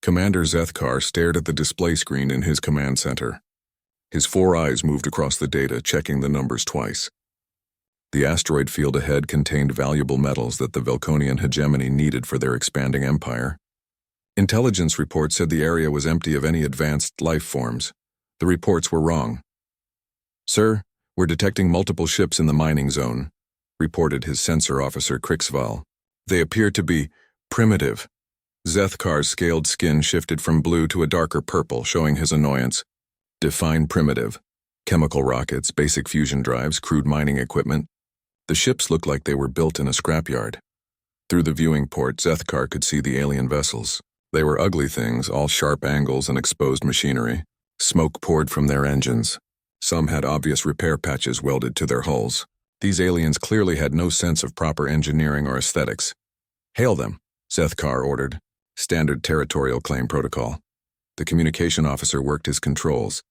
Commander Zethkar stared at the display screen in his command center. His 4 eyes moved across the data, checking the numbers twice. The asteroid field ahead contained valuable metals that the Velconian hegemony needed for their expanding empire. Intelligence reports said the area was empty of any advanced life forms. The reports were wrong. "Sir, we're detecting multiple ships in the mining zone," reported his sensor officer Krixval. "They appear to be primitive." Zethkar's scaled skin shifted from blue to a darker purple, showing his annoyance. "Define primitive. Chemical rockets, basic fusion drives, crude mining equipment." The ships looked like they were built in a scrapyard. Through the viewing port, Zethkar could see the alien vessels. They were ugly things, all sharp angles and exposed machinery. Smoke poured from their engines. Some had obvious repair patches welded to their hulls. These aliens clearly had no sense of proper engineering or aesthetics. "Hail them," Zethkar ordered. Standard territorial claim protocol. The communication officer worked his controls.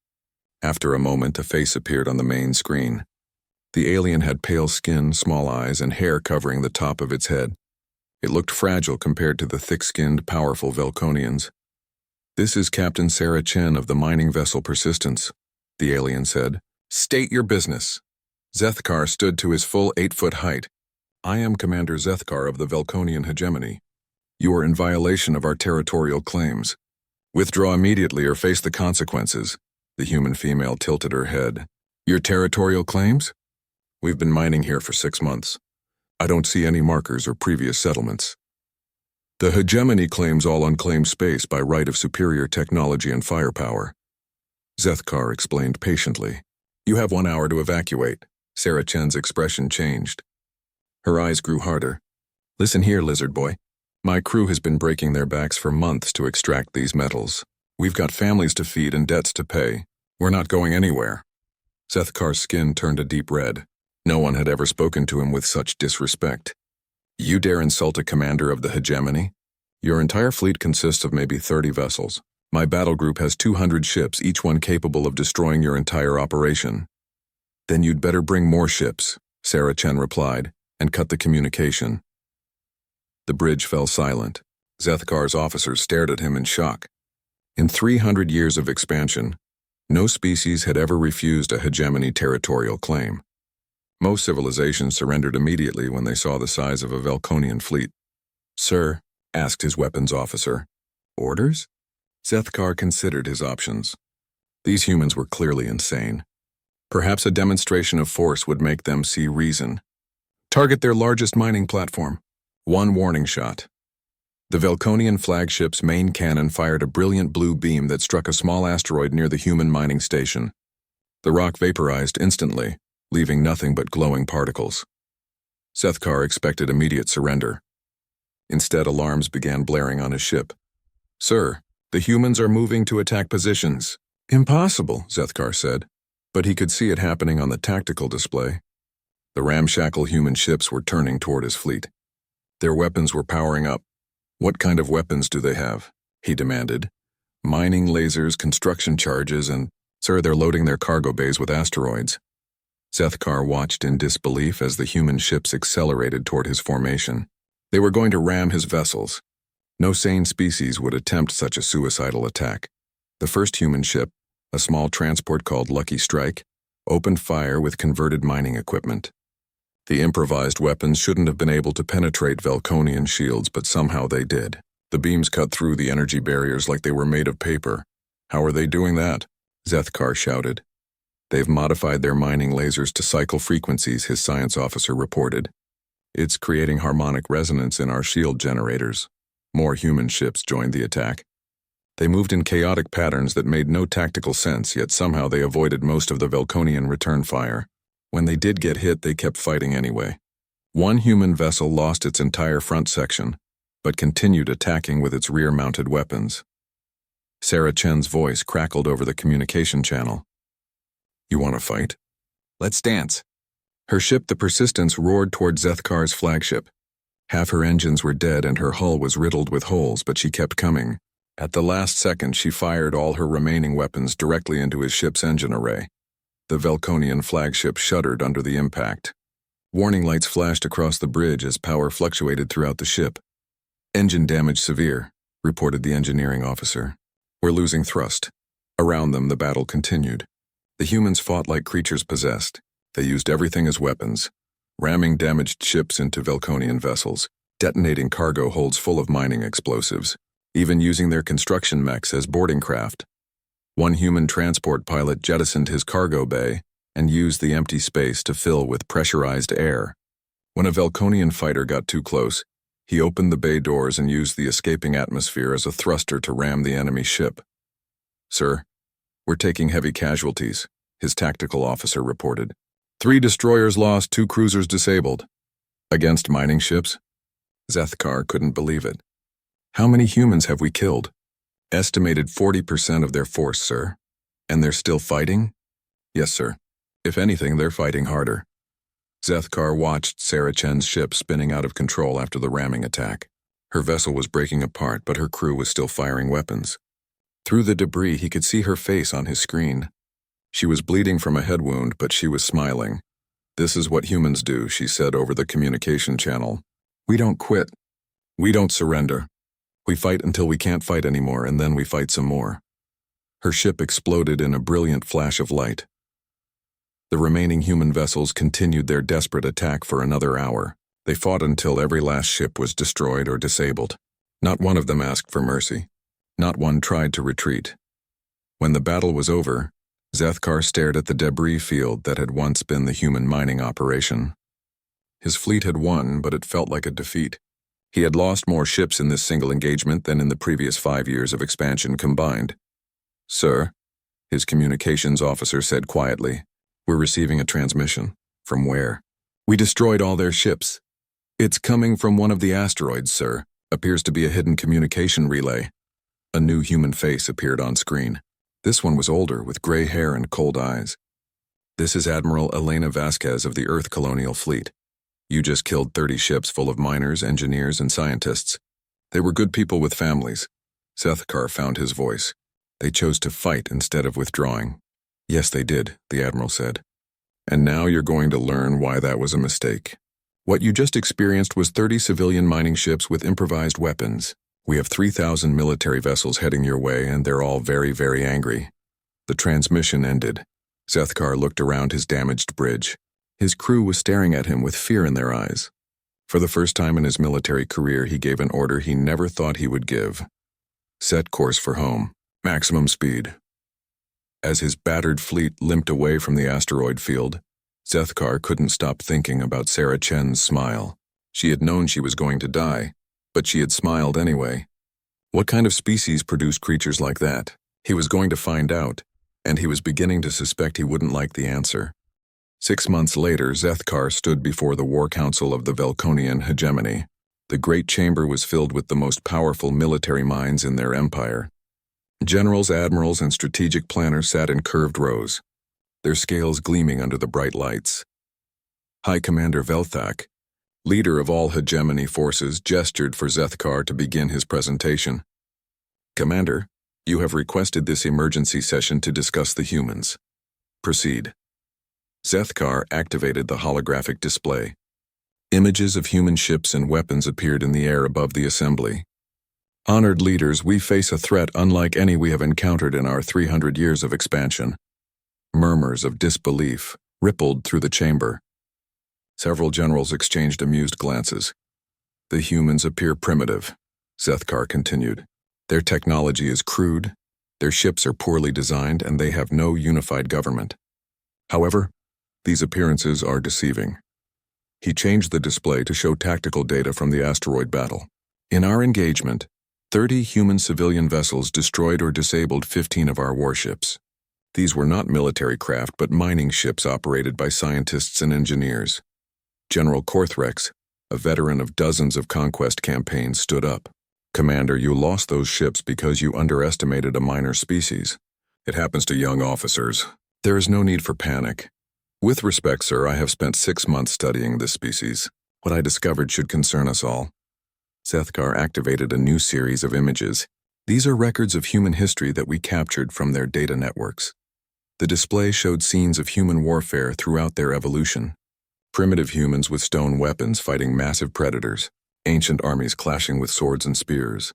After a moment, a face appeared on the main screen. The alien had pale skin, small eyes, and hair covering the top of its head. It looked fragile compared to the thick-skinned, powerful Velconians. "This is Captain Sarah Chen of the mining vessel Persistence," the alien said. "State your business." Zethkar stood to his full 8-foot height. "I am Commander Zethkar of the Velconian hegemony. You are in violation of our territorial claims. Withdraw immediately or face the consequences." The human female tilted her head. "Your territorial claims? We've been mining here for 6 months. I don't see any markers or previous settlements. The hegemony claims all unclaimed space by right of superior technology and firepower." Zethkar explained patiently. "You have 1 hour to evacuate." Sarah Chen's expression changed. Her eyes grew harder. "Listen here, lizard boy. My crew has been breaking their backs for months to extract these metals. We've got families to feed and debts to pay. We're not going anywhere." Zethkar's skin turned a deep red. No one had ever spoken to him with such disrespect. "You dare insult a commander of the hegemony? Your entire fleet consists of maybe 30 vessels. My battle group has 200 ships, each one capable of destroying your entire operation." "Then you'd better bring more ships," Sarah Chen replied, and cut the communication. The bridge fell silent. Zethkar's officers stared at him in shock. In 300 years of expansion, no species had ever refused a hegemony territorial claim. Most civilizations surrendered immediately when they saw the size of a Velconian fleet. "Sir," asked his weapons officer. "Orders?" Zethkar considered his options. These humans were clearly insane. Perhaps a demonstration of force would make them see reason. "Target their largest mining platform. 1 warning shot." The Velconian flagship's main cannon fired a brilliant blue beam that struck a small asteroid near the human mining station. The rock vaporized instantly, leaving nothing but glowing particles. Zethkar expected immediate surrender. Instead, alarms began blaring on his ship. "Sir, the humans are moving to attack positions." "Impossible," Zethkar said, but he could see it happening on the tactical display. The ramshackle human ships were turning toward his fleet. Their weapons were powering up. "What kind of weapons do they have?" he demanded. "Mining lasers, construction charges, and, sir, they're loading their cargo bays with asteroids." Zethkar watched in disbelief as the human ships accelerated toward his formation. They were going to ram his vessels. No sane species would attempt such a suicidal attack. The first human ship, a small transport called Lucky Strike, opened fire with converted mining equipment. The improvised weapons shouldn't have been able to penetrate Velconian shields, but somehow they did. The beams cut through the energy barriers like they were made of paper. "How are they doing that?" Zethkar shouted. "They've modified their mining lasers to cycle frequencies," his science officer reported. "It's creating harmonic resonance in our shield generators." More human ships joined the attack. They moved in chaotic patterns that made no tactical sense, yet somehow they avoided most of the Velconian return fire. When they did get hit, they kept fighting anyway. 1 human vessel lost its entire front section, but continued attacking with its rear-mounted weapons. Sarah Chen's voice crackled over the communication channel. "You want to fight? Let's dance." Her ship, the Persistence, roared toward Zethkar's flagship. Half her engines were dead and her hull was riddled with holes, but she kept coming. At the last second, she fired all her remaining weapons directly into his ship's engine array. The Velconian flagship shuddered under the impact. Warning lights flashed across the bridge as power fluctuated throughout the ship. "Engine damage severe. reported the engineering officer. We're losing thrust. Around them, the battle continued. The humans fought like creatures possessed. They used everything as weapons, ramming damaged ships into Velconian vessels, detonating cargo holds full of mining explosives, even using their construction mechs as boarding craft. One human transport pilot jettisoned his cargo bay and used the empty space to fill with pressurized air. When a Velconian fighter got too close, he opened the bay doors and used the escaping atmosphere as a thruster to ram the enemy ship. "Sir, we're taking heavy casualties," his tactical officer reported. 3 destroyers lost, 2 cruisers disabled. Against mining ships? Zethkar couldn't believe it. "How many humans have we killed?" "Estimated 40% of their force, sir." "And they're still fighting?" "Yes, sir. If anything, they're fighting harder." Zethkar watched Sarah Chen's ship spinning out of control after the ramming attack. Her vessel was breaking apart, but her crew was still firing weapons. Through the debris, he could see her face on his screen. She was bleeding from a head wound, but she was smiling. "This is what humans do," she said over the communication channel. "We don't quit. We don't surrender. We fight until we can't fight anymore, and then we fight some more." Her ship exploded in a brilliant flash of light. The remaining human vessels continued their desperate attack for another hour. They fought until every last ship was destroyed or disabled. Not one of them asked for mercy. Not one tried to retreat. When the battle was over, Zethkar stared at the debris field that had once been the human mining operation. His fleet had won, but it felt like a defeat. He had lost more ships in this single engagement than in the previous 5 years of expansion combined. "Sir," his communications officer said quietly, "we're receiving a transmission." "From where?" "We destroyed all their ships." "It's coming from one of the asteroids, sir. Appears to be a hidden communication relay." A new human face appeared on screen. This one was older, with gray hair and cold eyes. "This is Admiral Elena Vasquez of the Earth Colonial Fleet. You just killed 30 ships full of miners, engineers, and scientists. They were good people with families." Zethkar found his voice. "They chose to fight instead of withdrawing." "Yes, they did," the Admiral said. "And now you're going to learn why that was a mistake. What you just experienced was 30 civilian mining ships with improvised weapons. We have 3,000 military vessels heading your way, and they're all very, very angry." The transmission ended. Zethkar looked around his damaged bridge. His crew was staring at him with fear in their eyes. For the first time in his military career, he gave an order he never thought he would give. "Set course for home. Maximum speed." As his battered fleet limped away from the asteroid field, Zethkar couldn't stop thinking about Sarah Chen's smile. She had known she was going to die, but she had smiled anyway. What kind of species produced creatures like that? He was going to find out, and he was beginning to suspect he wouldn't like the answer. 6 months later, Zethkar stood before the War Council of the Velconian hegemony. The great chamber was filled with the most powerful military minds in their empire. Generals, admirals, and strategic planners sat in curved rows, their scales gleaming under the bright lights. High Commander Velthak, leader of all hegemony forces, gestured for Zethkar to begin his presentation. "Commander, you have requested this emergency session to discuss the humans. Proceed." Zethkar activated the holographic display. Images of human ships and weapons appeared in the air above the assembly. "Honored leaders, we face a threat unlike any we have encountered in our 300 years of expansion." Murmurs of disbelief rippled through the chamber. Several generals exchanged amused glances. "The humans appear primitive," Zethkar continued. "Their technology is crude, their ships are poorly designed, and they have no unified government. However, these appearances are deceiving." He changed the display to show tactical data from the asteroid battle. "In our engagement, 30 human civilian vessels destroyed or disabled 15 of our warships. These were not military craft, but mining ships operated by scientists and engineers." General Korthrex, a veteran of dozens of conquest campaigns, stood up. "Commander, you lost those ships because you underestimated a minor species. It happens to young officers. There is no need for panic. With respect, sir, I have spent 6 months studying this species. What I discovered should concern us all." Zethkar activated a new series of images. "These are records of human history that we captured from their data networks." The display showed scenes of human warfare throughout their evolution. Primitive humans with stone weapons fighting massive predators, ancient armies clashing with swords and spears.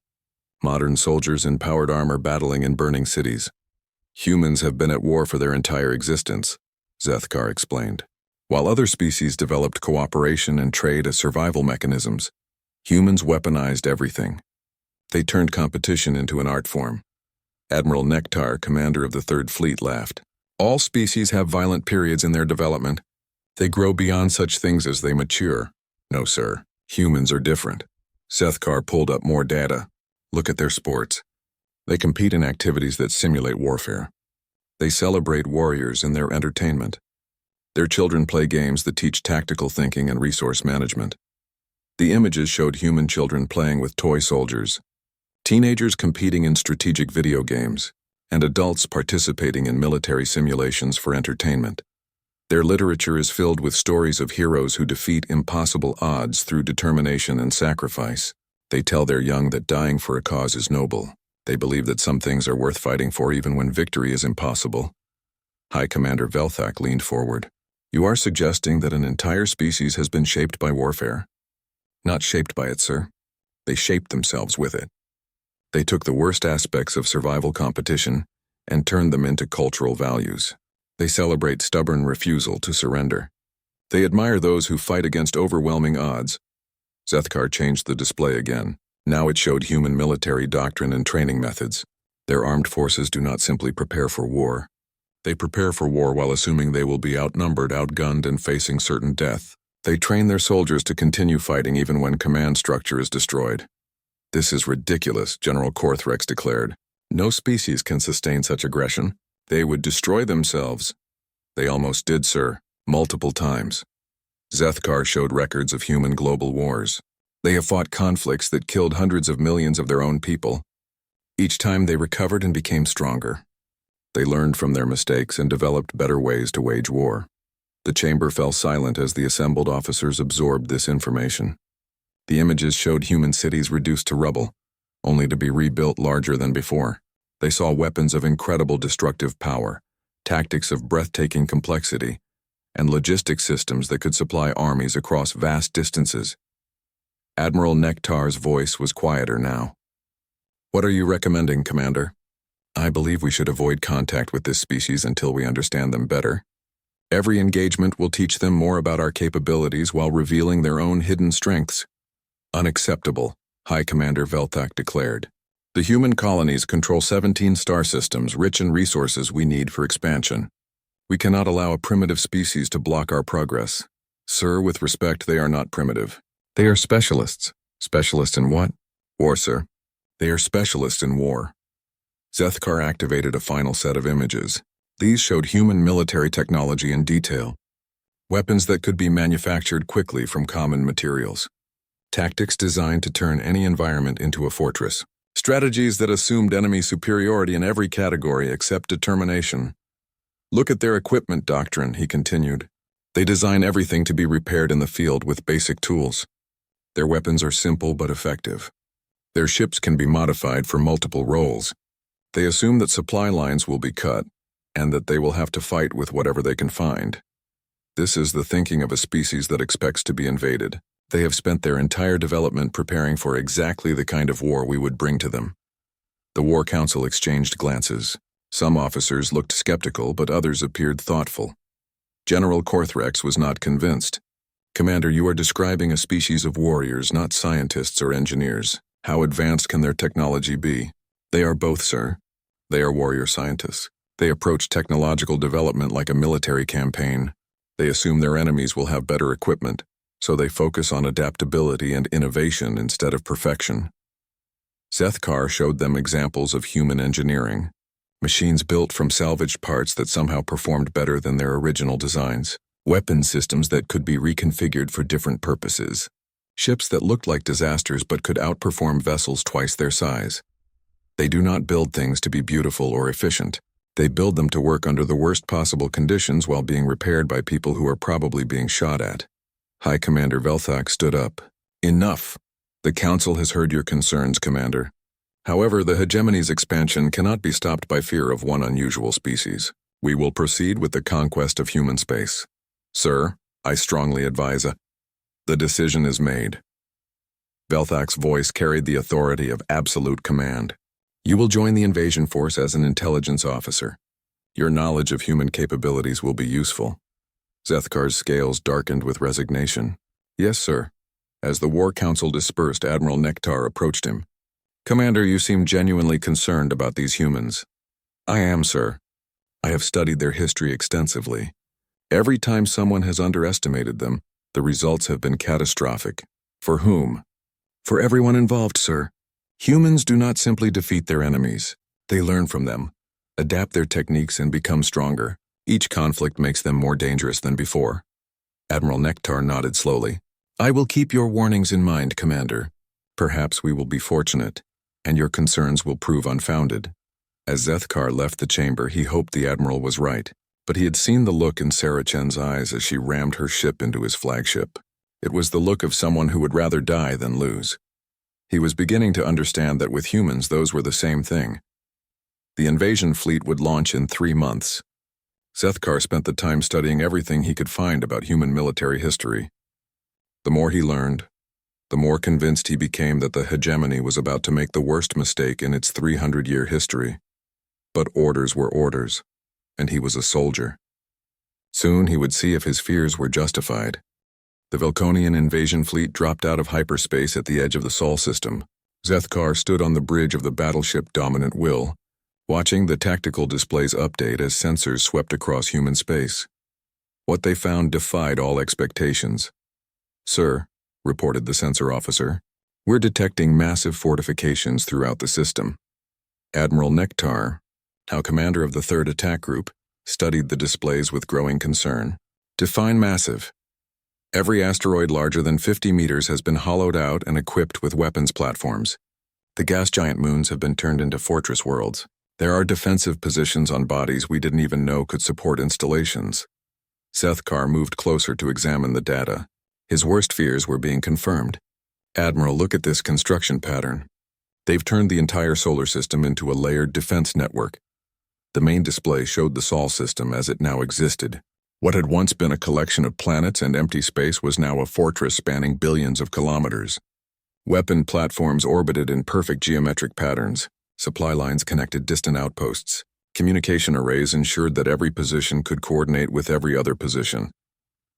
Modern soldiers in powered armor battling in burning cities. Humans have been at war for their entire existence, Zethkar explained. While other species developed cooperation and trade as survival mechanisms, humans weaponized everything. They turned competition into an art form. Admiral Nektar, commander of the Third Fleet, laughed. All species have violent periods in their development. They grow beyond such things as they mature. No, sir. Humans are different. Zethkar pulled up more data. Look at their sports. They compete in activities that simulate warfare. They celebrate warriors in their entertainment. Their children play games that teach tactical thinking and resource management. The images showed human children playing with toy soldiers, teenagers competing in strategic video games, and adults participating in military simulations for entertainment. Their literature is filled with stories of heroes who defeat impossible odds through determination and sacrifice. They tell their young that dying for a cause is noble. They believe that some things are worth fighting for even when victory is impossible. High Commander Velthak leaned forward. You are suggesting that an entire species has been shaped by warfare? Not shaped by it, sir. They shaped themselves with it. They took the worst aspects of survival competition and turned them into cultural values. They celebrate stubborn refusal to surrender. They admire those who fight against overwhelming odds. Zethkar changed the display again. Now it showed human military doctrine and training methods. Their armed forces do not simply prepare for war. They prepare for war while assuming they will be outnumbered, outgunned, and facing certain death. They train their soldiers to continue fighting even when command structure is destroyed. This is ridiculous, General Korthrex declared. No species can sustain such aggression. They would destroy themselves. They almost did, sir, multiple times. Zethkar showed records of human global wars. They have fought conflicts that killed hundreds of millions of their own people. Each time they recovered and became stronger. They learned from their mistakes and developed better ways to wage war. The chamber fell silent as the assembled officers absorbed this information. The images showed human cities reduced to rubble, only to be rebuilt larger than before. They saw weapons of incredible destructive power, tactics of breathtaking complexity, and logistic systems that could supply armies across vast distances. Admiral Nektar's voice was quieter now. What are you recommending, Commander? I believe we should avoid contact with this species until we understand them better. Every engagement will teach them more about our capabilities while revealing their own hidden strengths. Unacceptable, High Commander Velthak declared. The human colonies control 17 star systems rich in resources we need for expansion. We cannot allow a primitive species to block our progress. Sir, with respect, they are not primitive. They are specialists. Specialists in what? War, sir. They are specialists in war. Zethkar activated a final set of images. These showed human military technology in detail. Weapons that could be manufactured quickly from common materials. Tactics designed to turn any environment into a fortress. Strategies that assumed enemy superiority in every category except determination. Look at their equipment doctrine, he continued. They design everything to be repaired in the field with basic tools. Their weapons are simple but effective. Their ships can be modified for multiple roles. They assume that supply lines will be cut, and that they will have to fight with whatever they can find. This is the thinking of a species that expects to be invaded. They have spent their entire development preparing for exactly the kind of war we would bring to them. The War Council exchanged glances. Some officers looked skeptical, but others appeared thoughtful. General Korthrex was not convinced. Commander, you are describing a species of warriors, not scientists or engineers. How advanced can their technology be? They are both, sir. They are warrior scientists. They approach technological development like a military campaign. They assume their enemies will have better equipment, so they focus on adaptability and innovation instead of perfection. Zethkar showed them examples of human engineering, machines built from salvaged parts that somehow performed better than their original designs, weapon systems that could be reconfigured for different purposes, ships that looked like disasters but could outperform vessels twice their size. They do not build things to be beautiful or efficient. They build them to work under the worst possible conditions while being repaired by people who are probably being shot at. High Commander Velthak stood up. Enough. The Council has heard your concerns, Commander. However, the hegemony's expansion cannot be stopped by fear of one unusual species. We will proceed with the conquest of human space. Sir, I strongly advise The decision is made. Velthak's voice carried the authority of absolute command. You will join the invasion force as an intelligence officer. Your knowledge of human capabilities will be useful. Zethkar's scales darkened with resignation. Yes, sir. As the War Council dispersed, Admiral Nektar approached him. Commander, you seem genuinely concerned about these humans. I am, sir. I have studied their history extensively. Every time someone has underestimated them, the results have been catastrophic. For whom? For everyone involved, sir. Humans do not simply defeat their enemies. They learn from them, adapt their techniques, and become stronger. Each conflict makes them more dangerous than before. Admiral Nektar nodded slowly. I will keep your warnings in mind, Commander. Perhaps we will be fortunate, and your concerns will prove unfounded. As Zethkar left the chamber, he hoped the Admiral was right, but he had seen the look in Sarah Chen's eyes as she rammed her ship into his flagship. It was the look of someone who would rather die than lose. He was beginning to understand that with humans, those were the same thing. The invasion fleet would launch in 3 months. Zethkar spent the time studying everything he could find about human military history. The more he learned, the more convinced he became that the hegemony was about to make the worst mistake in its 300-year history. But orders were orders, and he was a soldier. Soon he would see if his fears were justified. The Vilconian invasion fleet dropped out of hyperspace at the edge of the Sol system. Zethkar stood on the bridge of the battleship Dominant Will, watching the tactical displays update as sensors swept across human space. What they found defied all expectations. Sir, reported the sensor officer, we're detecting massive fortifications throughout the system. Admiral Nektar, now commander of the 3rd Attack Group, studied the displays with growing concern. Define massive. Every asteroid larger than 50 meters has been hollowed out and equipped with weapons platforms. The gas giant moons have been turned into fortress worlds. There are defensive positions on bodies we didn't even know could support installations. Zethkar moved closer to examine the data. His worst fears were being confirmed. Admiral, look at this construction pattern. They've turned the entire solar system into a layered defense network. The main display showed the Sol system as it now existed. What had once been a collection of planets and empty space was now a fortress spanning billions of kilometers. Weapon platforms orbited in perfect geometric patterns. Supply lines connected distant outposts. Communication arrays ensured that every position could coordinate with every other position.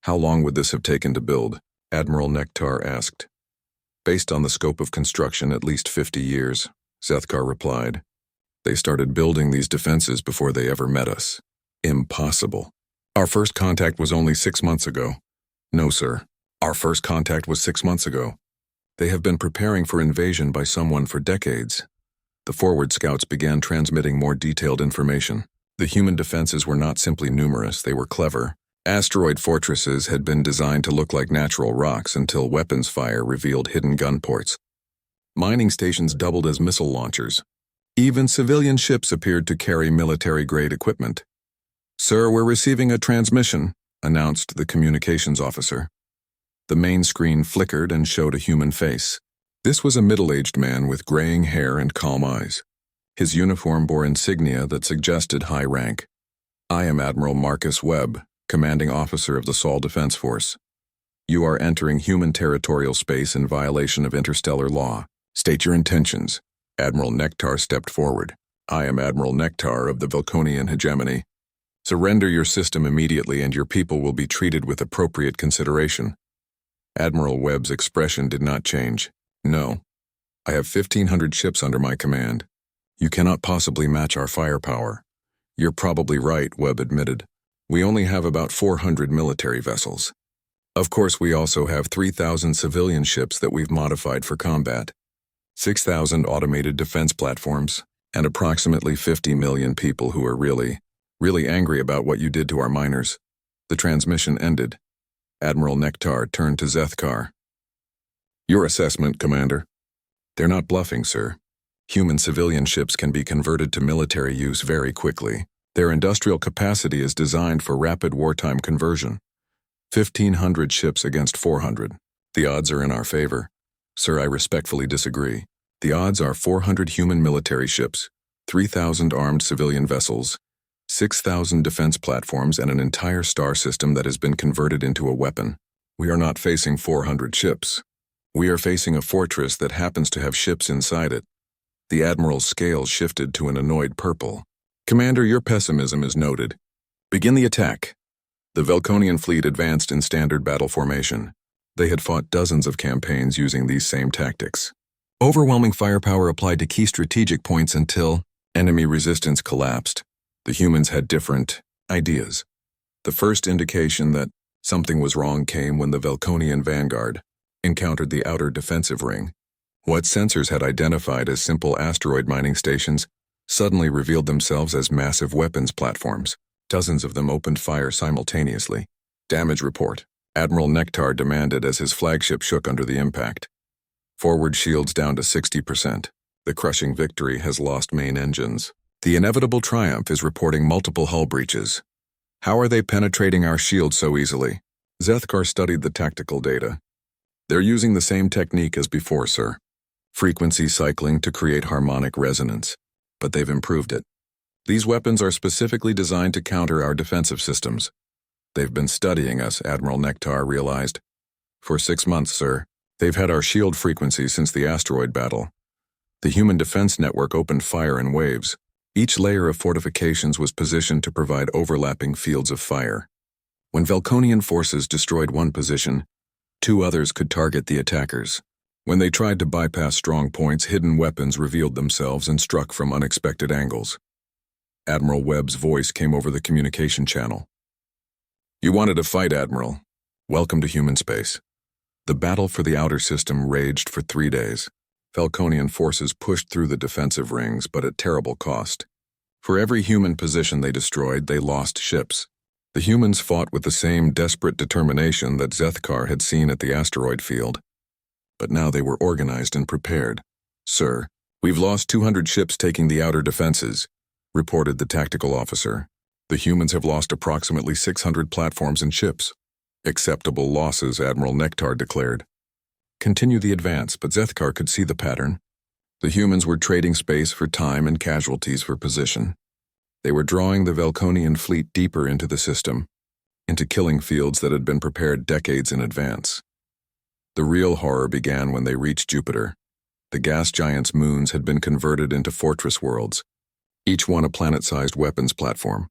How long would this have taken to build? Admiral Nektar asked. Based on the scope of construction, at least 50 years, Zethkar replied. They started building these defenses before they ever met us. Impossible. Our first contact was only 6 months ago. No, sir. Our first contact was 6 months ago. They have been preparing for invasion by someone for decades. The forward scouts began transmitting more detailed information. The human defenses were not simply numerous, they were clever. Asteroid fortresses had been designed to look like natural rocks until weapons fire revealed hidden gun ports. Mining stations doubled as missile launchers. Even civilian ships appeared to carry military-grade equipment. Sir, we're receiving a transmission, announced the communications officer. The main screen flickered and showed a human face. This was a middle-aged man with graying hair and calm eyes. His uniform bore insignia that suggested high rank. I am Admiral Marcus Webb, commanding officer of the Sol Defense Force. You are entering human territorial space in violation of interstellar law. State your intentions. Admiral Nektar stepped forward. I am Admiral Nektar of the Vilconian hegemony. Surrender your system immediately and your people will be treated with appropriate consideration. Admiral Webb's expression did not change. No. I have 1,500 ships under my command. You cannot possibly match our firepower. You're probably right, Webb admitted. We only have about 400 military vessels. Of course, we also have 3,000 civilian ships that we've modified for combat, 6,000 automated defense platforms, and approximately 50 million people who are really angry about what you did to our miners. The transmission ended. Admiral Nektar turned to Zethkar. Your assessment, Commander? They're not bluffing, sir. Human civilian ships can be converted to military use very quickly. Their industrial capacity is designed for rapid wartime conversion. 1,500 ships against 400. The odds are in our favor. Sir, I respectfully disagree. The odds are 400 human military ships, 3,000 armed civilian vessels, 6,000 defense platforms, and an entire star system that has been converted into a weapon. We are not facing 400 ships. We are facing a fortress that happens to have ships inside it. The Admiral's scales shifted to an annoyed purple. Commander, your pessimism is noted. Begin the attack. The Velconian fleet advanced in standard battle formation. They had fought dozens of campaigns using these same tactics. Overwhelming firepower applied to key strategic points until enemy resistance collapsed. The humans had different ideas. The first indication that something was wrong came when the Velconian vanguard encountered the outer defensive ring. What sensors had identified as simple asteroid mining stations suddenly revealed themselves as massive weapons platforms. Dozens of them opened fire simultaneously. Damage report, Admiral Nektar demanded as his flagship shook under the impact. Forward shields down to 60%. The crushing victory has lost main engines. The inevitable triumph is reporting multiple hull breaches. How are they penetrating our shield so easily? Zethkar studied the tactical data. They're using the same technique as before, sir. Frequency cycling to create harmonic resonance. But they've improved it. These weapons are specifically designed to counter our defensive systems. They've been studying us, Admiral Nektar realized. For 6 months, sir. They've had our shield frequency since the asteroid battle. The human defense network opened fire in waves. Each layer of fortifications was positioned to provide overlapping fields of fire. When Velconian forces destroyed one position, 2 others could target the attackers. When they tried to bypass strong points, hidden weapons revealed themselves and struck from unexpected angles. Admiral Webb's voice came over the communication channel. You wanted to fight, Admiral. Welcome to human space. The battle for the outer system raged for 3 days. Velconian forces pushed through the defensive rings, but at terrible cost. For every human position they destroyed, they lost ships. The humans fought with the same desperate determination that Zethkar had seen at the asteroid field. But now they were organized and prepared. Sir, we've lost 200 ships taking the outer defenses, reported the tactical officer. The humans have lost approximately 600 platforms and ships. Acceptable losses, Admiral Nektar declared. Continue the advance, but Zethkar could see the pattern. The humans were trading space for time and casualties for position. They were drawing the Velconian fleet deeper into the system, into killing fields that had been prepared decades in advance. The real horror began when they reached Jupiter. The gas giant's moons had been converted into fortress worlds, each one a planet-sized weapons platform.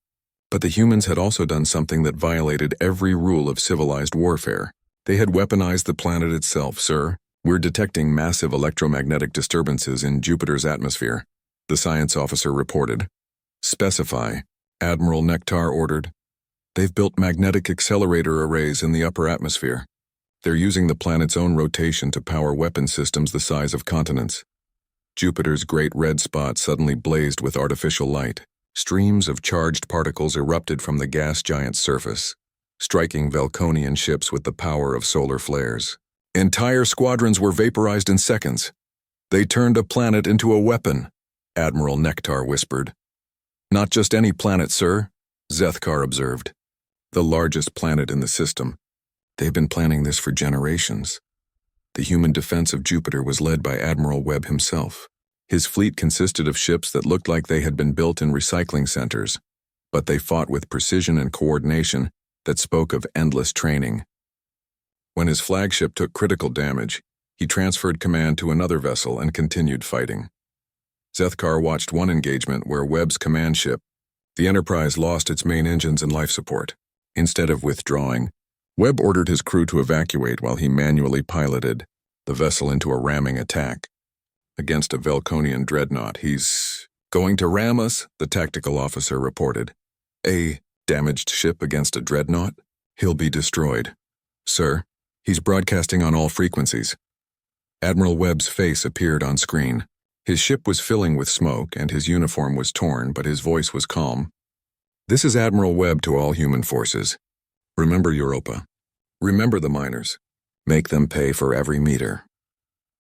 But the humans had also done something that violated every rule of civilized warfare. They had weaponized the planet itself, sir. We're detecting massive electromagnetic disturbances in Jupiter's atmosphere, the science officer reported. Specify, Admiral Nektar ordered. They've built magnetic accelerator arrays in the upper atmosphere. They're using the planet's own rotation to power weapon systems the size of continents. Jupiter's great red spot suddenly blazed with artificial light. Streams of charged particles erupted from the gas giant's surface, striking Velconian ships with the power of solar flares. Entire squadrons were vaporized in seconds. They turned a planet into a weapon, Admiral Nektar whispered. Not just any planet, sir, Zethkar observed. The largest planet in the system. They've been planning this for generations. The human defense of Jupiter was led by Admiral Webb himself. His fleet consisted of ships that looked like they had been built in recycling centers, but they fought with precision and coordination that spoke of endless training. When his flagship took critical damage, he transferred command to another vessel and continued fighting. Zethkar watched one engagement where Webb's command ship, the Enterprise, lost its main engines and life support. Instead of withdrawing, Webb ordered his crew to evacuate while he manually piloted the vessel into a ramming attack. Against a Velconian dreadnought, he's going to ram us, the tactical officer reported. A damaged ship against a dreadnought? He'll be destroyed. Sir, he's broadcasting on all frequencies. Admiral Webb's face appeared on screen. His ship was filling with smoke and his uniform was torn, but his voice was calm. This is Admiral Webb to all human forces. Remember Europa. Remember the miners. Make them pay for every meter.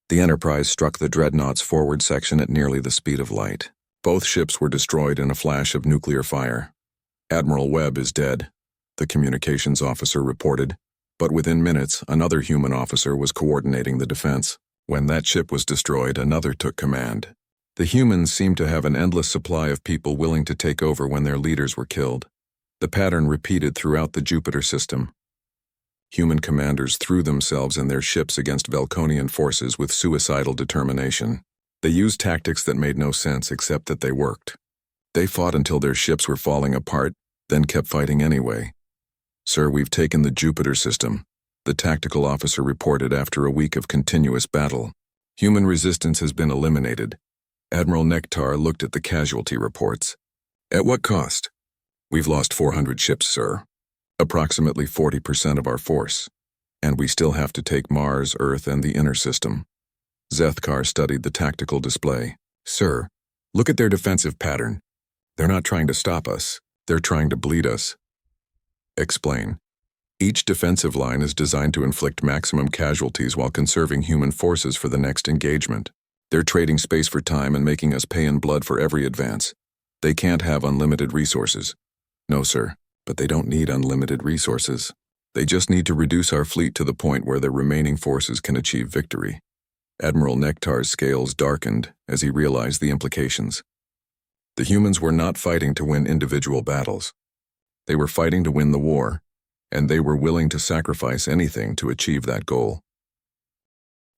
The Enterprise struck the dreadnought's forward section at nearly the speed of light. Both ships were destroyed in a flash of nuclear fire. Admiral Webb is dead, the communications officer reported, but within minutes, another human officer was coordinating the defense. When that ship was destroyed, another took command. The humans seemed to have an endless supply of people willing to take over when their leaders were killed. The pattern repeated throughout the Jupiter system. Human commanders threw themselves and their ships against Velconian forces with suicidal determination. They used tactics that made no sense except that they worked. They fought until their ships were falling apart, then kept fighting anyway. "Sir, we've taken the Jupiter system," the tactical officer reported after a week of continuous battle. "Human resistance has been eliminated." Admiral Nektar looked at the casualty reports. "At what cost?" "We've lost 400 ships, sir. Approximately 40% of our force. And we still have to take Mars, Earth, and the inner system." Zethkar studied the tactical display. "Sir, look at their defensive pattern. They're not trying to stop us. They're trying to bleed us." "Explain." "Each defensive line is designed to inflict maximum casualties while conserving human forces for the next engagement. They're trading space for time and making us pay in blood for every advance. They can't have unlimited resources." "No, sir, but they don't need unlimited resources. They just need to reduce our fleet to the point where the remaining forces can achieve victory." Admiral Nektar's scales darkened as he realized the implications. The humans were not fighting to win individual battles. They were fighting to win the war, and they were willing to sacrifice anything to achieve that goal.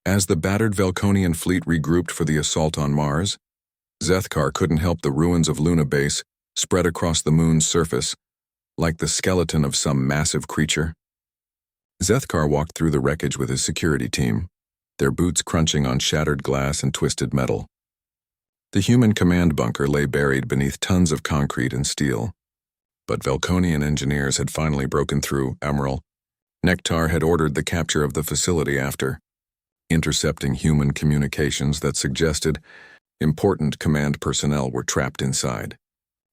As the battered Velconian fleet regrouped for the assault on Mars, Zethkar couldn't help the ruins of Luna Base spread across the moon's surface, like the skeleton of some massive creature. Zethkar walked through the wreckage with his security team, their boots crunching on shattered glass and twisted metal. The human command bunker lay buried beneath tons of concrete and steel. But Velconian engineers had finally broken through. Admiral Nektar had ordered the capture of the facility after intercepting human communications that suggested important command personnel were trapped inside.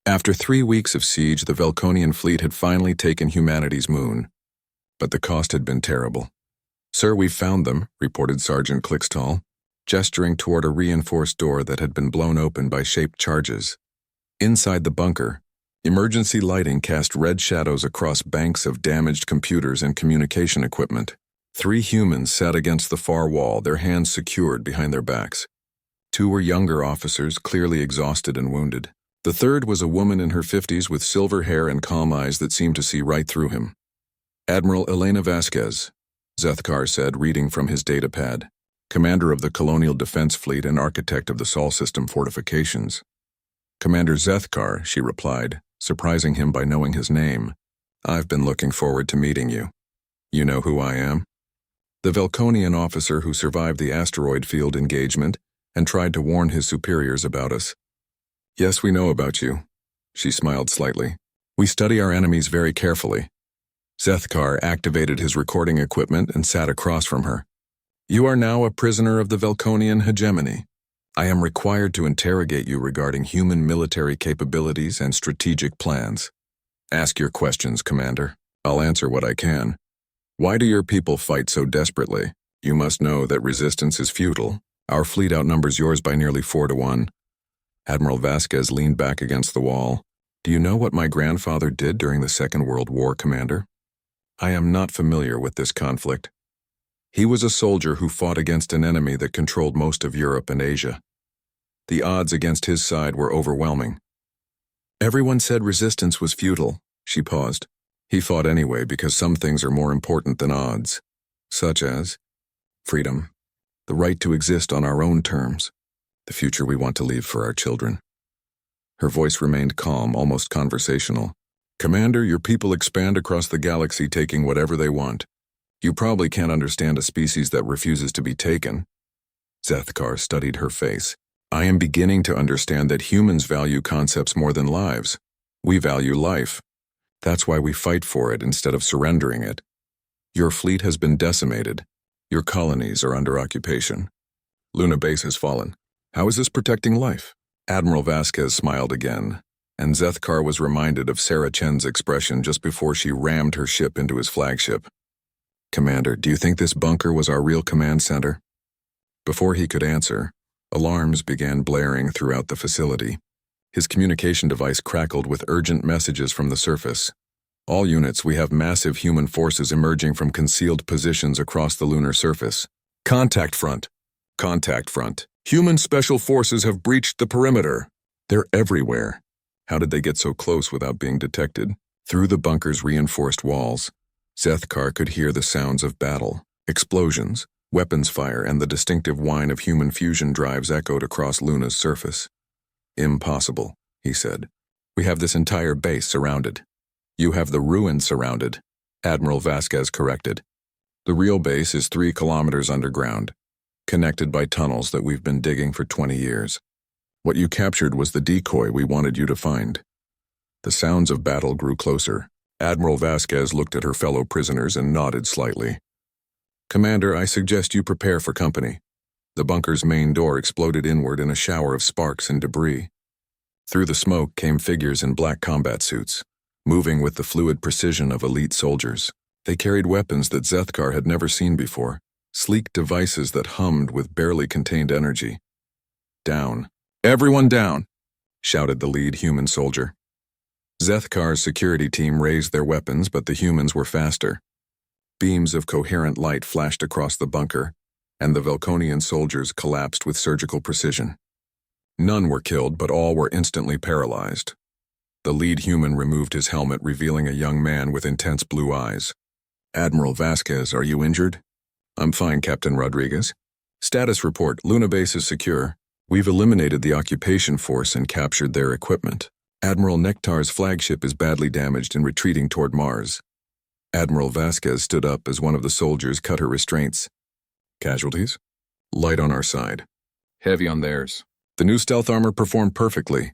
After 3 weeks of siege, the Velconian fleet had finally taken humanity's moon. But the cost had been terrible. "Sir, we've found them," reported Sergeant Clixtall, gesturing toward a reinforced door that had been blown open by shaped charges. Inside the bunker, emergency lighting cast red shadows across banks of damaged computers and communication equipment. 3 humans sat against the far wall, their hands secured behind their backs. 2 were younger officers, clearly exhausted and wounded. The third was a woman in her 50s with silver hair and calm eyes that seemed to see right through him. "Admiral Elena Vasquez," Zethkar said, reading from his datapad, "commander of the Colonial Defense Fleet and architect of the Sol System fortifications." "Commander Zethkar," she replied, surprising him by knowing his name. "I've been looking forward to meeting you. You know who I am?" "The Velconian officer who survived the asteroid field engagement and tried to warn his superiors about us." "Yes, we know about you." She smiled slightly. "We study our enemies very carefully." Zethkar activated his recording equipment and sat across from her. "You are now a prisoner of the Velconian hegemony. I am required to interrogate you regarding human military capabilities and strategic plans. Ask your questions, Commander. I'll answer what I can. Why do your people fight so desperately? You must know that resistance is futile. Our fleet outnumbers yours by nearly 4-1. Admiral Vasquez leaned back against the wall. "Do you know what my grandfather did during the Second World War, Commander?" "I am not familiar with this conflict." "He was a soldier who fought against an enemy that controlled most of Europe and Asia. The odds against his side were overwhelming." "Everyone said resistance was futile." She paused. "He fought anyway because some things are more important than odds. Such as freedom, the right to exist on our own terms, the future we want to leave for our children." Her voice remained calm, almost conversational. "Commander, your people expand across the galaxy taking whatever they want. You probably can't understand a species that refuses to be taken." Zethkar studied her face. "I am beginning to understand that humans value concepts more than lives. We value life. That's why we fight for it instead of surrendering it. Your fleet has been decimated. Your colonies are under occupation. Luna Base has fallen. How is this protecting life?" Admiral Vasquez smiled again, and Zethkar was reminded of Sarah Chen's expression just before she rammed her ship into his flagship. "Commander, do you think this bunker was our real command center?" Before he could answer, alarms began blaring throughout the facility. His communication device crackled with urgent messages from the surface. "All units, we have massive human forces emerging from concealed positions across the lunar surface. Contact front. Contact front. Human special forces have breached the perimeter. They're everywhere." How did they get so close without being detected? Through the bunker's reinforced walls. Zethkar could hear the sounds of battle, explosions, weapons fire, and the distinctive whine of human fusion drives echoed across Luna's surface. "Impossible," he said. "We have this entire base surrounded." "You have the ruin surrounded," Admiral Vasquez corrected. "The real base is 3 kilometers underground, connected by tunnels that we've been digging for 20 years. What you captured was the decoy we wanted you to find." The sounds of battle grew closer. Admiral Vasquez looked at her fellow prisoners and nodded slightly. "Commander, I suggest you prepare for company." The bunker's main door exploded inward in a shower of sparks and debris. Through the smoke came figures in black combat suits, moving with the fluid precision of elite soldiers. They carried weapons that Zethkar had never seen before, sleek devices that hummed with barely contained energy. "Down. Everyone down!" shouted the lead human soldier. Zethkar's security team raised their weapons, but the humans were faster. Beams of coherent light flashed across the bunker, and the Velconian soldiers collapsed with surgical precision. None were killed, but all were instantly paralyzed. The lead human removed his helmet, revealing a young man with intense blue eyes. "Admiral Vasquez, are you injured?" "I'm fine, Captain Rodriguez." "Status report, Luna base is secure. We've eliminated the occupation force and captured their equipment. Admiral Nektar's flagship is badly damaged and retreating toward Mars." Admiral Vasquez stood up as one of the soldiers cut her restraints. "Casualties?" "Light on our side. Heavy on theirs." The new stealth armor performed perfectly.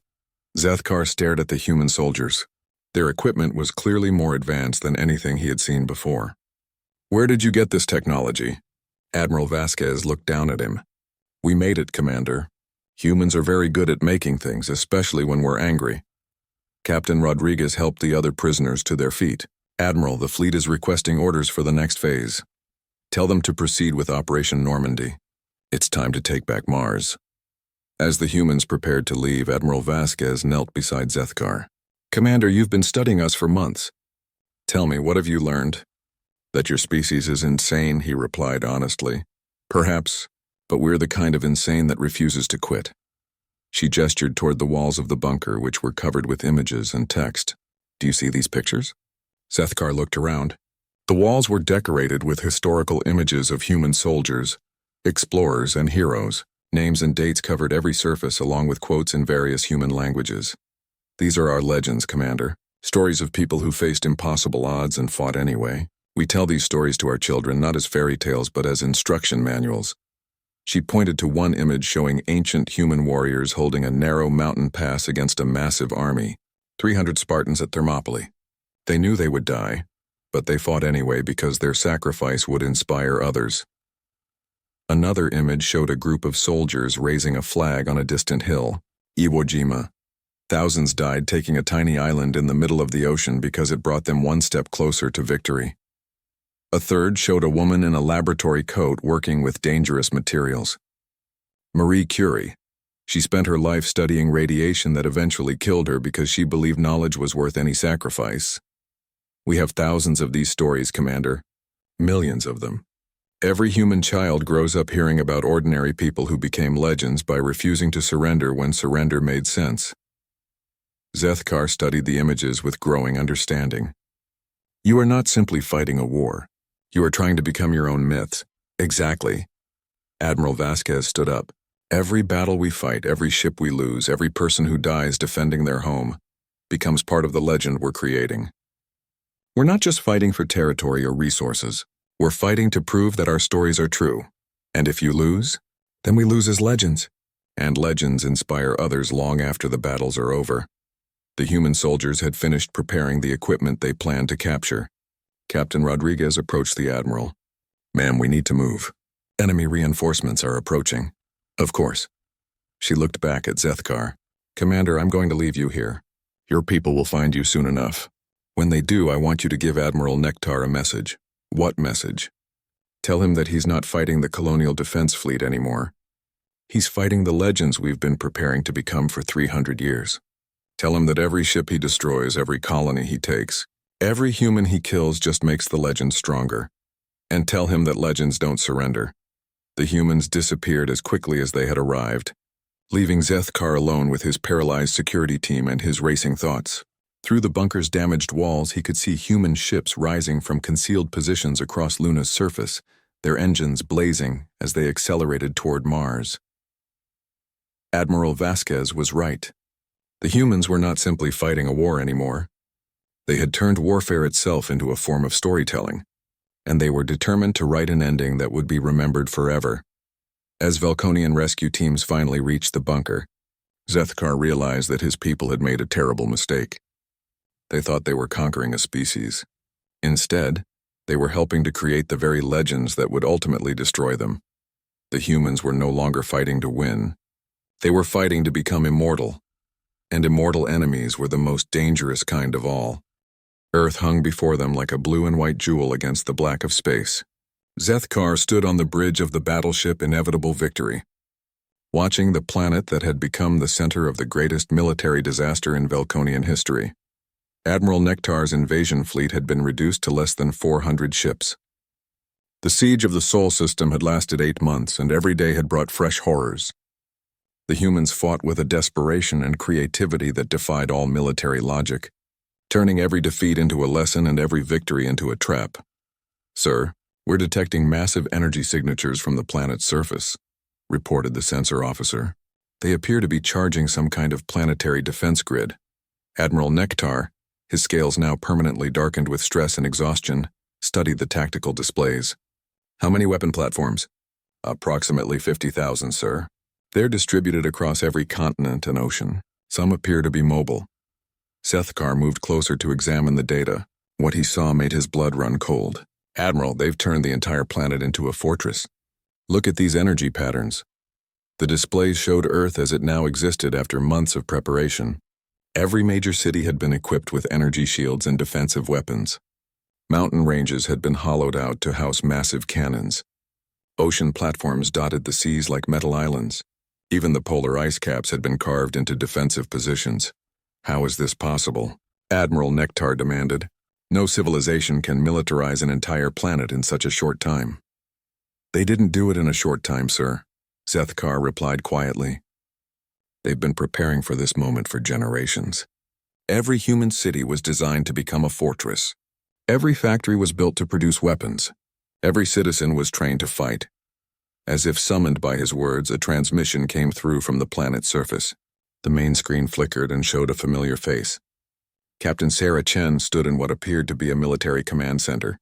Zethkar stared at the human soldiers. Their equipment was clearly more advanced than anything he had seen before. "Where did you get this technology?" Admiral Vasquez looked down at him. "We made it, Commander. Humans are very good at making things, especially when we're angry." Captain Rodriguez helped the other prisoners to their feet. "Admiral, the fleet is requesting orders for the next phase. Tell them to proceed with Operation Normandy. It's time to take back Mars." As the humans prepared to leave, Admiral Vasquez knelt beside Zethkar. "Commander, you've been studying us for months. Tell me, what have you learned?" "That your species is insane," he replied honestly. "Perhaps, but we're the kind of insane that refuses to quit." She gestured toward the walls of the bunker, which were covered with images and text. "Do you see these pictures?" Zethkar looked around. The walls were decorated with historical images of human soldiers, explorers, and heroes. Names and dates covered every surface, along with quotes in various human languages. "These are our legends, Commander. Stories of people who faced impossible odds and fought anyway. We tell these stories to our children not as fairy tales but as instruction manuals." She pointed to one image showing ancient human warriors holding a narrow mountain pass against a massive army, 300 Spartans at Thermopylae. They knew they would die, but they fought anyway because their sacrifice would inspire others. Another image showed a group of soldiers raising a flag on a distant hill, Iwo Jima. Thousands died taking a tiny island in the middle of the ocean because it brought them one step closer to victory. A third showed a woman in a laboratory coat working with dangerous materials. Marie Curie. She spent her life studying radiation that eventually killed her because she believed knowledge was worth any sacrifice. We have thousands of these stories, Commander. Millions of them. Every human child grows up hearing about ordinary people who became legends by refusing to surrender when surrender made sense. Zethkar studied the images with growing understanding. "You are not simply fighting a war. You are trying to become your own myths." "Exactly." Admiral Vasquez stood up. "Every battle we fight, every ship we lose, every person who dies defending their home becomes part of the legend we're creating. We're not just fighting for territory or resources. We're fighting to prove that our stories are true. And if you lose, then we lose as legends. And legends inspire others long after the battles are over." The human soldiers had finished preparing the equipment they planned to capture. Captain Rodriguez approached the Admiral. "Ma'am, we need to move. Enemy reinforcements are approaching." "Of course." She looked back at Zethkar. "Commander, I'm going to leave you here. Your people will find you soon enough. When they do, I want you to give Admiral Nektar a message." "What message?" "Tell him that he's not fighting the Colonial Defense Fleet anymore. He's fighting the legends we've been preparing to become for 300 years. Tell him that every ship he destroys, every colony he takes, every human he kills just makes the legends stronger. And tell him that legends don't surrender." The humans disappeared as quickly as they had arrived, leaving Zethkar alone with his paralyzed security team and his racing thoughts. Through the bunker's damaged walls, he could see human ships rising from concealed positions across Luna's surface, their engines blazing as they accelerated toward Mars. Admiral Vasquez was right. The humans were not simply fighting a war anymore. They had turned warfare itself into a form of storytelling, and they were determined to write an ending that would be remembered forever. As Velconian rescue teams finally reached the bunker, Zethkar realized that his people had made a terrible mistake. They thought they were conquering a species. Instead, they were helping to create the very legends that would ultimately destroy them. The humans were no longer fighting to win. They were fighting to become immortal, and immortal enemies were the most dangerous kind of all. Earth hung before them like a blue and white jewel against the black of space. Zethkar stood on the bridge of the battleship Inevitable Victory, watching the planet that had become the center of the greatest military disaster in Velconian history. Admiral Nektar's invasion fleet had been reduced to less than 400 ships. The siege of the Sol system had lasted 8 months, and every day had brought fresh horrors. The humans fought with a desperation and creativity that defied all military logic, turning every defeat into a lesson and every victory into a trap. "Sir, we're detecting massive energy signatures from the planet's surface," reported the sensor officer. "They appear to be charging some kind of planetary defense grid." Admiral Nektar, his scales now permanently darkened with stress and exhaustion, studied the tactical displays. "How many weapon platforms?" "Approximately 50,000, sir. They're distributed across every continent and ocean. Some appear to be mobile." Zethkar moved closer to examine the data. What he saw made his blood run cold. "Admiral, they've turned the entire planet into a fortress. Look at these energy patterns." The displays showed Earth as it now existed after months of preparation. Every major city had been equipped with energy shields and defensive weapons. Mountain ranges had been hollowed out to house massive cannons. Ocean platforms dotted the seas like metal islands. Even the polar ice caps had been carved into defensive positions. "How is this possible?" Admiral Nektar demanded. "No civilization can militarize an entire planet in such a short time." "They didn't do it in a short time, sir," Zethkar replied quietly. "They've been preparing for this moment for generations. Every human city was designed to become a fortress. Every factory was built to produce weapons. Every citizen was trained to fight." As if summoned by his words, a transmission came through from the planet's surface. The main screen flickered and showed a familiar face. Captain Sarah Chen stood in what appeared to be a military command center,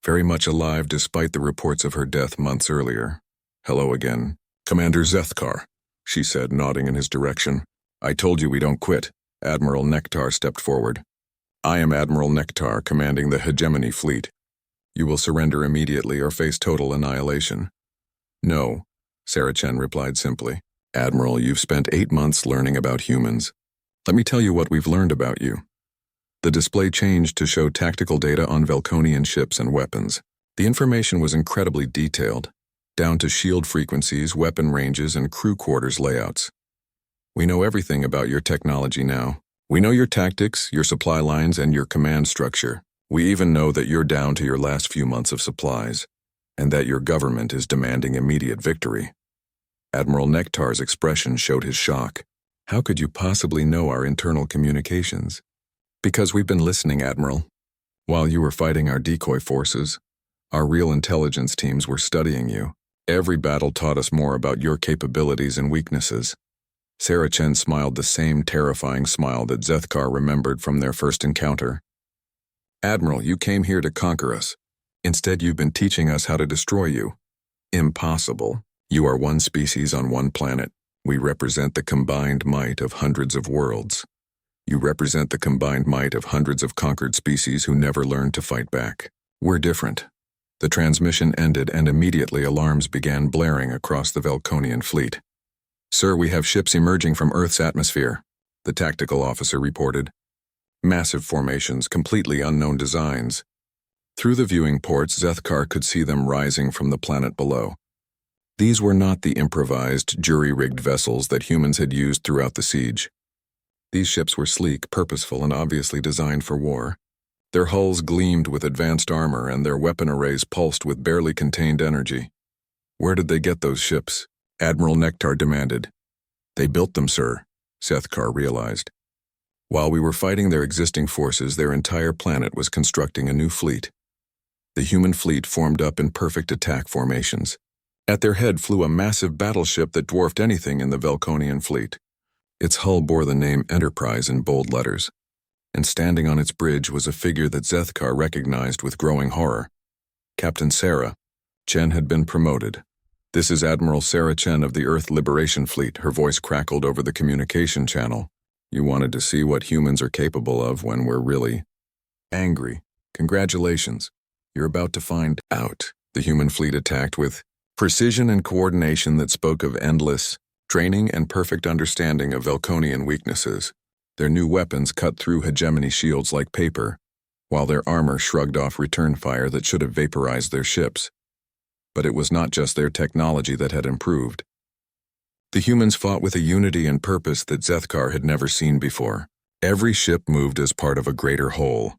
very much alive despite the reports of her death months earlier. "Hello again, Commander Zethkar," she said, nodding in his direction. "I told you we don't quit." Admiral Nektar stepped forward. "I am Admiral Nektar, commanding the Hegemony Fleet. You will surrender immediately or face total annihilation." "No," Sarah Chen replied simply. "Admiral, you've spent 8 months learning about humans. Let me tell you what we've learned about you." The display changed to show tactical data on Velconian ships and weapons. The information was incredibly detailed, down to shield frequencies, weapon ranges, and crew quarters layouts. "We know everything about your technology now. We know your tactics, your supply lines, and your command structure. We even know that you're down to your last few months of supplies, and that your government is demanding immediate victory." Admiral Nektar's expression showed his shock. "How could you possibly know our internal communications?" "Because we've been listening, Admiral. While you were fighting our decoy forces, our real intelligence teams were studying you. Every battle taught us more about your capabilities and weaknesses." Sarah Chen smiled the same terrifying smile that Zethkar remembered from their first encounter. "Admiral, you came here to conquer us. Instead, you've been teaching us how to destroy you." "Impossible. You are one species on one planet. We represent the combined might of hundreds of worlds. You represent the combined might of hundreds of conquered species who never learned to fight back. We're different." The transmission ended and immediately alarms began blaring across the Velconian fleet. "Sir, we have ships emerging from Earth's atmosphere," the tactical officer reported. "Massive formations, completely unknown designs." Through the viewing ports, Zethkar could see them rising from the planet below. These were not the improvised, jury-rigged vessels that humans had used throughout the siege. These ships were sleek, purposeful, and obviously designed for war. Their hulls gleamed with advanced armor, and their weapon arrays pulsed with barely contained energy. "Where did they get those ships?" Admiral Nektar demanded. "They built them, sir," Zethkar realized. While we were fighting their existing forces, their entire planet was constructing a new fleet. The human fleet formed up in perfect attack formations. At their head flew a massive battleship that dwarfed anything in the Velconian fleet. Its hull bore the name Enterprise in bold letters, and standing on its bridge was a figure that Zethkar recognized with growing horror. Captain Sarah. Chen had been promoted. "This is Admiral Sarah Chen of the Earth Liberation Fleet," her voice crackled over the communication channel. "You wanted to see what humans are capable of when we're really angry. Congratulations. You're about to find out." The human fleet attacked with precision and coordination that spoke of endless training and perfect understanding of Velconian weaknesses. Their new weapons cut through hegemony shields like paper, while their armor shrugged off return fire that should have vaporized their ships. But it was not just their technology that had improved. The humans fought with a unity and purpose that Zethkar had never seen before. Every ship moved as part of a greater whole.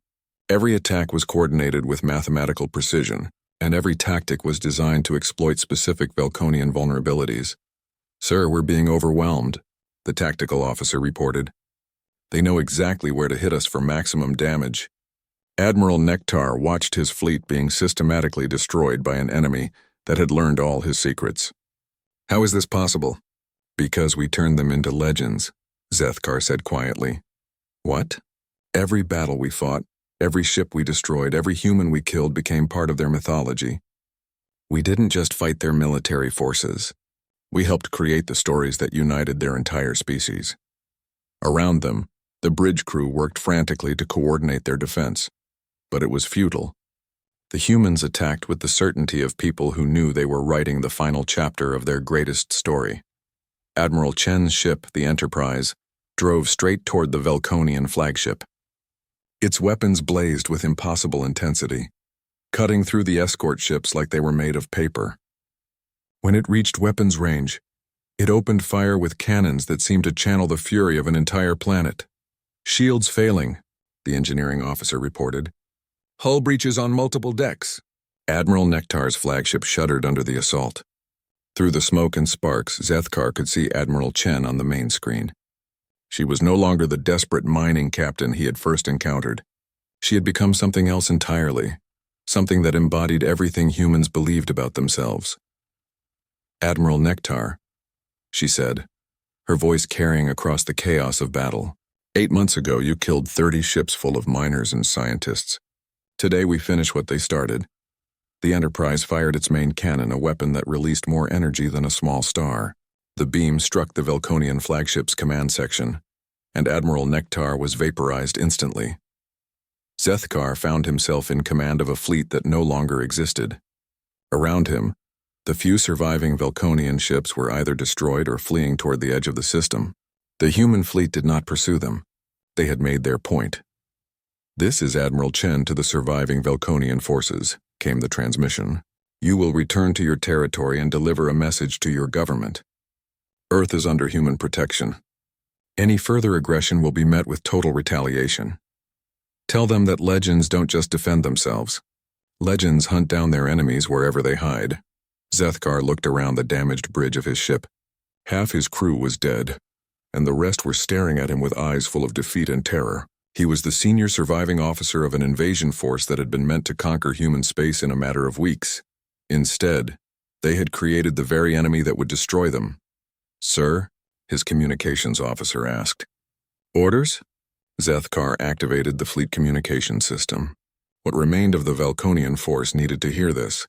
Every attack was coordinated with mathematical precision, and every tactic was designed to exploit specific Velconian vulnerabilities. "Sir, we're being overwhelmed," the tactical officer reported. "They know exactly where to hit us for maximum damage." Admiral Nektar watched his fleet being systematically destroyed by an enemy that had learned all his secrets. "How is this possible?" "Because we turned them into legends," Zethkar said quietly. "What?" "Every battle we fought, every ship we destroyed, every human we killed became part of their mythology. We didn't just fight their military forces. We helped create the stories that united their entire species." Around them, the bridge crew worked frantically to coordinate their defense, but it was futile. The humans attacked with the certainty of people who knew they were writing the final chapter of their greatest story. Admiral Chen's ship, the Enterprise, drove straight toward the Velconian flagship. Its weapons blazed with impossible intensity, cutting through the escort ships like they were made of paper. When it reached weapons range, it opened fire with cannons that seemed to channel the fury of an entire planet. "Shields failing," the engineering officer reported. "Hull breaches on multiple decks." Admiral Nektar's flagship shuddered under the assault. Through the smoke and sparks, Zethkar could see Admiral Chen on the main screen. She was no longer the desperate mining captain he had first encountered. She had become something else entirely, something that embodied everything humans believed about themselves. "Admiral Nektar," she said, her voice carrying across the chaos of battle. 8 months ago, you killed 30 ships full of miners and scientists. Today we finish what they started." The Enterprise fired its main cannon, a weapon that released more energy than a small star. The beam struck the Velconian flagship's command section, and Admiral Nektar was vaporized instantly. Zethkar found himself in command of a fleet that no longer existed. Around him, the few surviving Velconian ships were either destroyed or fleeing toward the edge of the system. The human fleet did not pursue them. They had made their point. "This is Admiral Chen to the surviving Velconian forces," came the transmission. "You will return to your territory and deliver a message to your government. Earth is under human protection. Any further aggression will be met with total retaliation. Tell them that legends don't just defend themselves. Legends hunt down their enemies wherever they hide." Zethkar looked around the damaged bridge of his ship. Half his crew was dead, and the rest were staring at him with eyes full of defeat and terror. He was the senior surviving officer of an invasion force that had been meant to conquer human space in a matter of weeks. Instead, they had created the very enemy that would destroy them. "Sir?" his communications officer asked. "Orders?" Zethkar activated the fleet communication system. What remained of the Velconian force needed to hear this.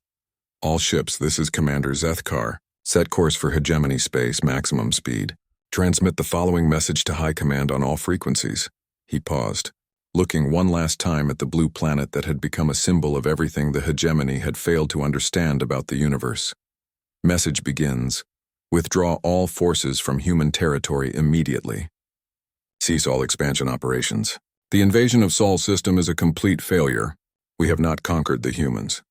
"All ships, this is Commander Zethkar. Set course for hegemony space, maximum speed. Transmit the following message to High Command on all frequencies." He paused, looking one last time at the blue planet that had become a symbol of everything the hegemony had failed to understand about the universe. Message begins. Withdraw all forces from human territory immediately. Cease all expansion operations. The invasion of Sol system is a complete failure. We have not conquered the humans.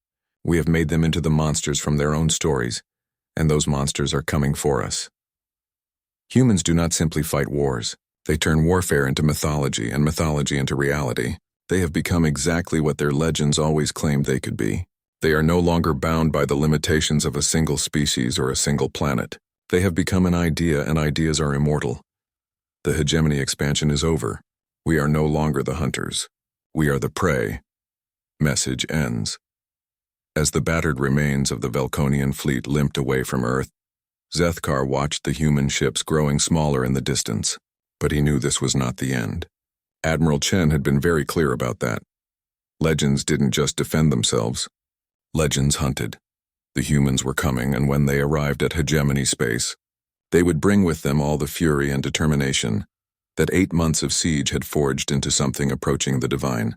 We have made them into the monsters from their own stories, and those monsters are coming for us. Humans do not simply fight wars. They turn warfare into mythology and mythology into reality. They have become exactly what their legends always claimed they could be. They are no longer bound by the limitations of a single species or a single planet. They have become an idea, and ideas are immortal. The hegemony expansion is over. We are no longer the hunters. We are the prey. Message ends. As the battered remains of the Velconian fleet limped away from Earth, Zethkar watched the human ships growing smaller in the distance, but he knew this was not the end. Admiral Chen had been very clear about that. Legends didn't just defend themselves. Legends hunted. The humans were coming, and when they arrived at hegemony space, they would bring with them all the fury and determination that 8 months of siege had forged into something approaching the divine.